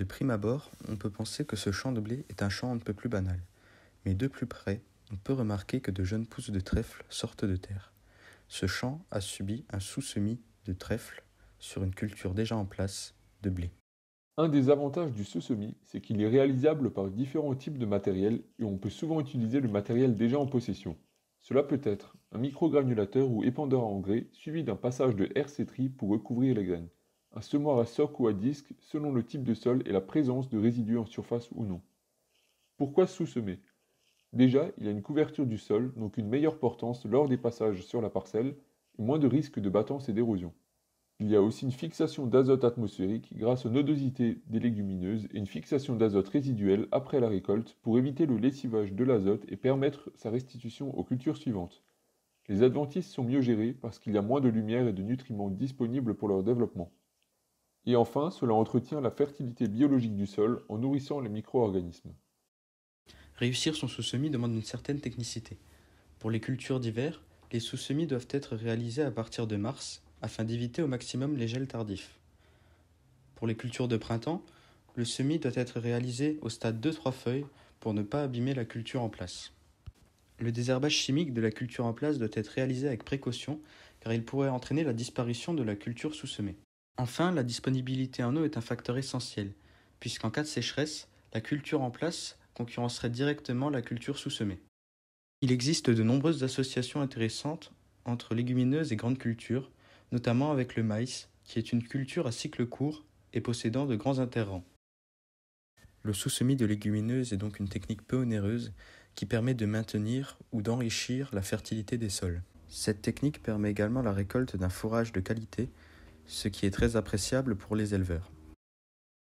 De prime abord, on peut penser que ce champ de blé est un champ un peu plus banal. Mais de plus près, on peut remarquer que de jeunes pousses de trèfle sortent de terre. Ce champ a subi un sous-semis de trèfle sur une culture déjà en place de blé. Un des avantages du sous-semis, c'est qu'il est réalisable par différents types de matériel et on peut souvent utiliser le matériel déjà en possession. Cela peut être un microgranulateur ou épandeur à engrais suivi d'un passage de RC-tri pour recouvrir les graines, un semoir à soc ou à disque selon le type de sol et la présence de résidus en surface ou non. Pourquoi sous-semer? Déjà, il y a une couverture du sol, donc une meilleure portance lors des passages sur la parcelle et moins de risques de battance et d'érosion. Il y a aussi une fixation d'azote atmosphérique grâce aux nodosités des légumineuses et une fixation d'azote résiduelle après la récolte pour éviter le lessivage de l'azote et permettre sa restitution aux cultures suivantes. Les adventices sont mieux gérés parce qu'il y a moins de lumière et de nutriments disponibles pour leur développement. Et enfin, cela entretient la fertilité biologique du sol en nourrissant les micro-organismes. Réussir son sous-semis demande une certaine technicité. Pour les cultures d'hiver, les sous-semis doivent être réalisés à partir de mars afin d'éviter au maximum les gels tardifs. Pour les cultures de printemps, le semis doit être réalisé au stade 2-3 feuilles pour ne pas abîmer la culture en place. Le désherbage chimique de la culture en place doit être réalisé avec précaution car il pourrait entraîner la disparition de la culture sous-semée. Enfin, la disponibilité en eau est un facteur essentiel, puisqu'en cas de sécheresse, la culture en place concurrencerait directement la culture sous-semée. Il existe de nombreuses associations intéressantes entre légumineuses et grandes cultures, notamment avec le maïs, qui est une culture à cycle court et possédant de grands interrants. Le sous-semis de légumineuses est donc une technique peu onéreuse qui permet de maintenir ou d'enrichir la fertilité des sols. Cette technique permet également la récolte d'un fourrage de qualité, ce qui est très appréciable pour les éleveurs.